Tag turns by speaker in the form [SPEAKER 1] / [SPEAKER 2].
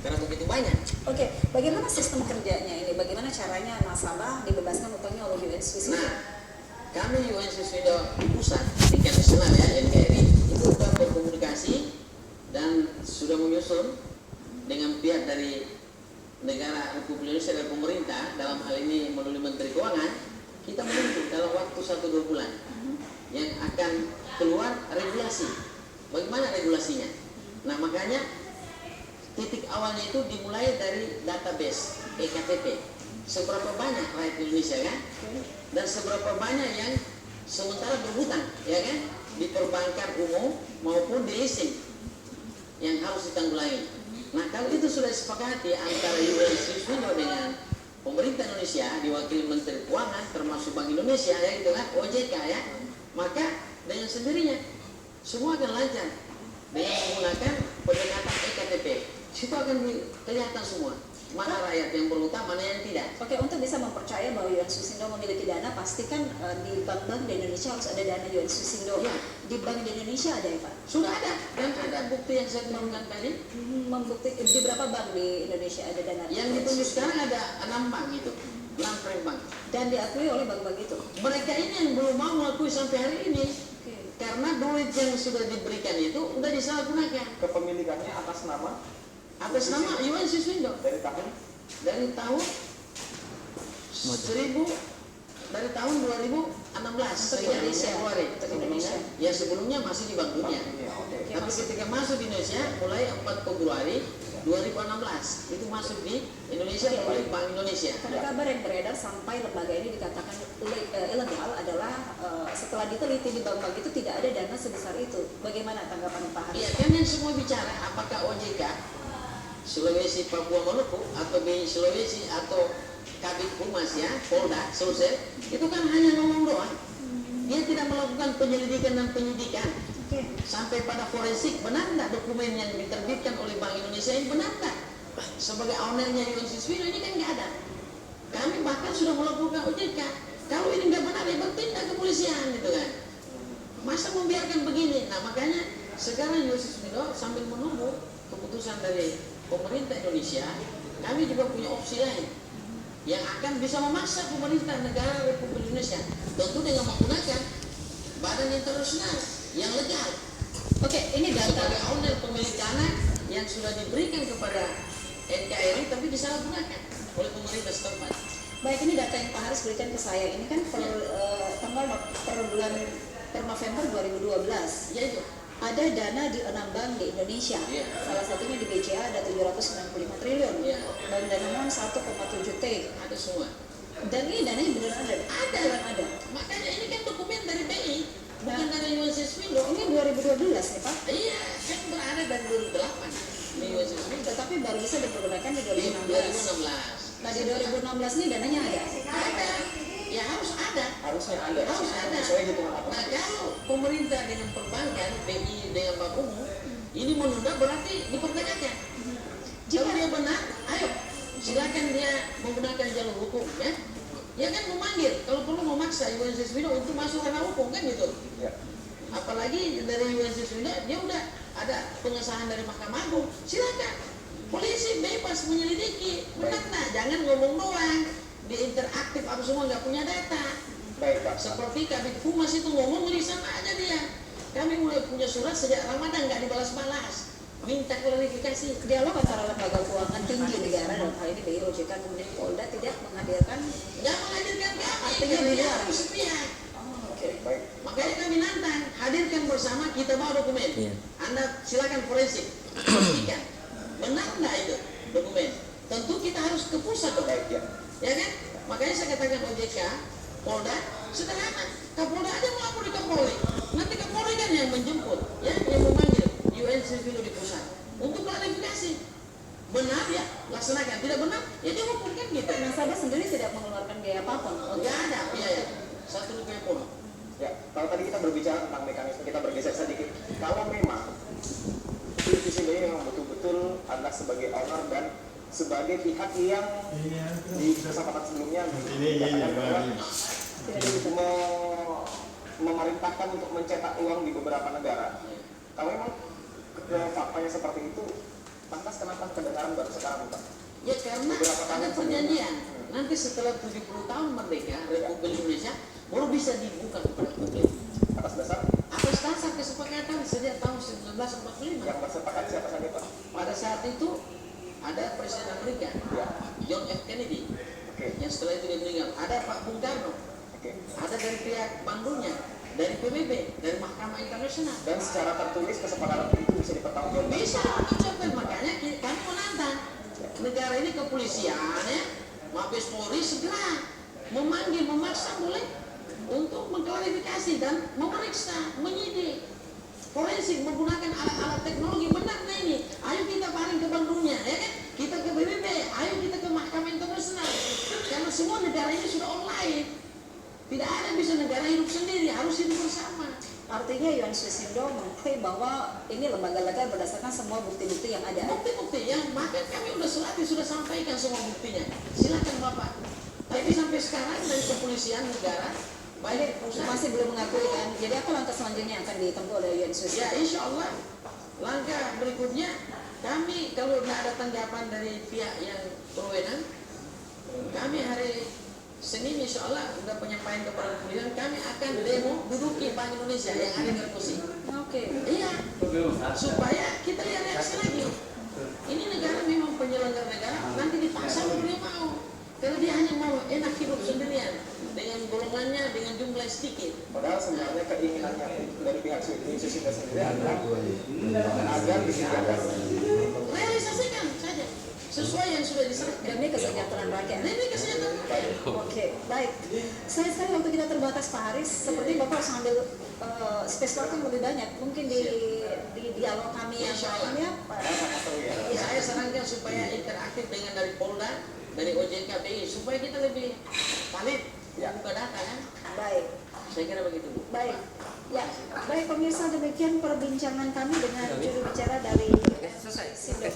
[SPEAKER 1] karena begitu banyak.
[SPEAKER 2] Oke, bagaimana sistem kerjanya ini? Bagaimana caranya nasabah dibebaskan utangnya oleh UN Swiss?
[SPEAKER 1] Nah, kami UN Swiss pusat tingkat nasional ya NKRI itu sudah berkomunikasi dan sudah menyusun dengan pihak dari negara Republik Indonesia dan pemerintah, dalam hal ini melalui Menteri Keuangan. Kita menunggu dalam waktu 1-2 bulan yang akan keluar regulasi. Bagaimana regulasinya? Nah, makanya titik awalnya itu dimulai dari database EKTP. Seberapa banyak rakyat Indonesia kan? Dan seberapa banyak yang sementara berhutang, ya kan? Di perbankan umum maupun di leasing yang harus ditanggulangi. Nah, kalau itu sudah disepakati antara UN Swiss dengan pemerintah Indonesia diwakili Menteri Keuangan termasuk Bank Indonesia ya gitu kan, OJK ya, maka dengan sendirinya semua akan lancar dengan menggunakan pendekatan EKTP. Situ akan kelihatan semua mana rakyat yang berhutang, mana yang tidak.
[SPEAKER 2] Oke, untuk bisa mempercaya bahwa UN Swissindo memiliki dana, pastikan di bank-bank di Indonesia harus ada dana UN Swissindo.
[SPEAKER 1] Ya.
[SPEAKER 2] Di bank di Indonesia ada ya Pak?
[SPEAKER 1] Sudah ada, dan ada bukti yang saya kembangkan tadi.
[SPEAKER 2] Membukti di berapa bank di Indonesia ada dana?
[SPEAKER 1] Yang ditunjuk sekarang ada 6 bank itu, 6 frame bank.
[SPEAKER 2] Dan diakui oleh bank-bank itu.
[SPEAKER 1] Mereka ini yang belum mau mengakui sampai hari ini.
[SPEAKER 2] Oke.
[SPEAKER 1] Karena duit yang sudah diberikan itu udah disalahgunakan.
[SPEAKER 3] Kepemilikannya atas nama
[SPEAKER 1] UN Swissindo
[SPEAKER 3] dari tahun
[SPEAKER 1] dari tahun 2016
[SPEAKER 2] Indonesia.
[SPEAKER 1] Februari.
[SPEAKER 2] Untuk Indonesia.
[SPEAKER 1] Ya sebelumnya masih di Bank Dunia.
[SPEAKER 3] Oke.
[SPEAKER 1] Tapi ketika masuk di Indonesia mulai 4 Februari 2016 itu masuk di Indonesia melalui Bank Indonesia.
[SPEAKER 2] Karena kabar yang beredar sampai lembaga ini dikatakan ilegal adalah setelah diteliti di bank-bank itu tidak ada dana sebesar itu. Bagaimana tanggapan Pak Haris?
[SPEAKER 1] Iya kan yang semua bicara apakah OJK Sulawesi, Papua, Maluku atau BI Sulawesi atau Kabid Humas ya, Polda, Sulsel itu kan hanya ngomong doang. Dia tidak melakukan penyelidikan dan penyidikan.
[SPEAKER 2] Oke.
[SPEAKER 1] Sampai pada forensik, benar nggak dokumen yang diterbitkan oleh Bank Indonesia ini benar nggak? Sebagai ownernya UN Swiss ini kan nggak ada. Kami bahkan sudah melakukan OJK. Kalau ini nggak benar ya bertindak kepolisian gitu kan. Masa membiarkan begini? Nah makanya sekarang UN Swiss sambil menunggu keputusan dari pemerintah Indonesia, kami juga punya opsi lain yang akan bisa memaksa pemerintah negara Republik Indonesia, tentu dengan menggunakan badan internasional yang legal.
[SPEAKER 2] Oke, ini data
[SPEAKER 1] Sebagai owner pemilik dana yang sudah diberikan kepada NKRI tapi disalahgunakan oleh pemerintah setempat.
[SPEAKER 2] baik, ini data yang Pak Haris berikan ke saya. Ini kan per bulan per November 2012.
[SPEAKER 1] Ya itu.
[SPEAKER 2] Ada dana di 6 bank di Indonesia.
[SPEAKER 1] Iya.
[SPEAKER 2] Salah satunya di BCA ada 795 triliun.
[SPEAKER 1] Iya.
[SPEAKER 2] Bank Danamon 1,7 T.
[SPEAKER 1] Ada semua.
[SPEAKER 2] Dan ini dananya beneran ada. Beneran ada.
[SPEAKER 1] Makanya ini kan dokumen dari BI, bukan dari UN Swiss.
[SPEAKER 2] Ini 2012 nih Pak.
[SPEAKER 1] Iya, kan berada dari 2008 di UN Swiss.
[SPEAKER 2] Tetapi baru bisa dipergunakan di
[SPEAKER 1] Di
[SPEAKER 2] 2016.
[SPEAKER 1] 2016.
[SPEAKER 2] Nah di 2016 ini dananya ada.
[SPEAKER 1] Ada. Ya harus ada.
[SPEAKER 3] harusnya ada.
[SPEAKER 1] Harus ada.
[SPEAKER 3] Sesuai hitungan apa?
[SPEAKER 1] Nah kalau pemerintah dengan perbankan, BI dengan bank umum, ini menunda berarti dipertanyakan. Kalau dia benar, ayo silakan dia menggunakan jalur hukum ya. Ya kan memanggil, kalau perlu memaksa UN Swiss untuk masuk ranah hukum kan gitu.
[SPEAKER 3] Ya.
[SPEAKER 1] Apalagi dari UN Swiss dia udah ada pengesahan dari Mahkamah Agung, silakan. Polisi bebas menyelidiki, benar nah, jangan ngomong doang. Di interaktif apa semua nggak punya data.
[SPEAKER 3] Baik Pak.
[SPEAKER 1] Seperti Kabid Humas itu ngomong di sana aja dia. Kami mulai punya surat sejak Ramadan nggak dibalas-balas. Minta klarifikasi.
[SPEAKER 2] Dialog antara lembaga keuangan tinggi negara dalam hal ini BI, OJK, kemudian Polda tidak menghadirkan.
[SPEAKER 1] Nggak menghadirkan kami.
[SPEAKER 2] Artinya
[SPEAKER 1] Kami
[SPEAKER 2] beda.
[SPEAKER 1] harus sepihak.
[SPEAKER 3] Oke, baik.
[SPEAKER 1] Makanya kami nantang, hadirkan bersama, kita bawa dokumen.
[SPEAKER 4] Iya.
[SPEAKER 1] Anda silakan forensik, pastikan benar nggak itu dokumen. Tentu kita harus ke pusat dong,
[SPEAKER 3] Baik ya.
[SPEAKER 1] ya kan? Makanya saya katakan OJK, Polda, sederhana. Kapolda aja melapor di Kapolri. Nanti Kapolri kan yang menjemput, ya, yang memanggil UN Civil di pusat untuk klarifikasi. Benar ya, laksanakan. Tidak benar, ya dihukum kan gitu.
[SPEAKER 2] Nasabah sendiri tidak mengeluarkan biaya apapun.
[SPEAKER 1] Nggak ada biaya, 1 rupiah pun.
[SPEAKER 3] Ya, kalau tadi kita berbicara tentang mekanisme, kita bergeser sedikit. Kalau memang divisi BI memang betul-betul adalah sebagai owner dan sebagai pihak yang di kesempatan sebelumnya dikatakan bahwa memerintahkan untuk mencetak uang di beberapa negara. Kalau memang faktanya seperti itu, Lantas kenapa kedengaran baru sekarang Pak?
[SPEAKER 1] Ya karena
[SPEAKER 3] Beberapa tahun
[SPEAKER 1] ada perjanjian. Nanti setelah 70 tahun merdeka Republik Indonesia baru bisa dibuka kepada publik.
[SPEAKER 3] Atas dasar
[SPEAKER 1] Atas dasar kesepakatan sejak tahun 1945.
[SPEAKER 3] yang bersepakat siapa saja Pak?
[SPEAKER 1] Pada saat itu ada Presiden Amerika,
[SPEAKER 3] Ya.
[SPEAKER 1] John F. Kennedy,
[SPEAKER 3] Oke.
[SPEAKER 1] yang setelah itu dia meninggal. Ada Pak Bung Karno,
[SPEAKER 3] Oke.
[SPEAKER 1] ada dari pihak Bandungnya, dari PBB, dari Mahkamah Internasional.
[SPEAKER 3] Dan secara tertulis kesepakatan itu bisa dipertanggungjawabkan.
[SPEAKER 1] Bisa diucapkan, makanya kami menantang negara ini kepolisian ya, Mabes Polri segera memanggil, memaksa boleh untuk mengklarifikasi dan memeriksa, menyidik, forensik menggunakan alat-alat teknologi. Benar nah ini, ayo kita paling ke Bandungnya, ya kan? Kita ke PBB, ayo kita ke Mahkamah Internasional. Karena semua negara ini sudah online. Tidak ada bisa negara hidup sendiri, harus hidup bersama.
[SPEAKER 2] Artinya Yohanes Wisindo mengklaim bahwa ini lembaga-lembaga berdasarkan semua bukti-bukti yang ada.
[SPEAKER 1] Bukti-bukti yang bahkan kami sudah sampaikan semua buktinya. Silakan Bapak. Tapi sampai sekarang dari kepolisian negara baik pusat
[SPEAKER 2] Masih belum mengakui kan? Jadi apa langkah selanjutnya yang akan ditempuh oleh Yohanes Wisindo?
[SPEAKER 1] ya insya Allah langkah berikutnya kami kalau tidak ada tanggapan dari pihak yang berwenang, kami hari Senin insya Allah sudah penyampaian kepada kepolisian, kami akan demo duduki Bank Indonesia yang ada di kursi.
[SPEAKER 2] Oke.
[SPEAKER 1] Iya, supaya kita lihat reaksi lagi. Ini negara memang penyelenggara negara, nanti dipaksa mau dia mau. Kalau dia hanya mau enak hidup sendirian dengan golongannya, dengan jumlah sedikit.
[SPEAKER 3] Padahal sebenarnya keinginannya dari pihak Susi sendiri adalah agar disediakan
[SPEAKER 1] Realisasikan saja sesuai yang sudah diserahkan.
[SPEAKER 2] Demi kesejahteraan rakyat.
[SPEAKER 1] Ini kesehatan rakyat.
[SPEAKER 2] Oke, baik. Sayang sekali waktu kita terbatas Pak Haris. Seperti Bapak harus ambil space waktu yang lebih banyak. Mungkin di dialog kami yang lainnya, Pak.
[SPEAKER 1] Saya sarankan supaya interaktif dengan dari Polda, dari OJK BI, supaya kita lebih valid buka data kan.
[SPEAKER 2] Baik.
[SPEAKER 1] Saya kira begitu Bu.
[SPEAKER 2] Baik. Ya, baik pemirsa, demikian perbincangan kami dengan juru bicara dari
[SPEAKER 1] Selesai.
[SPEAKER 2] Sindo.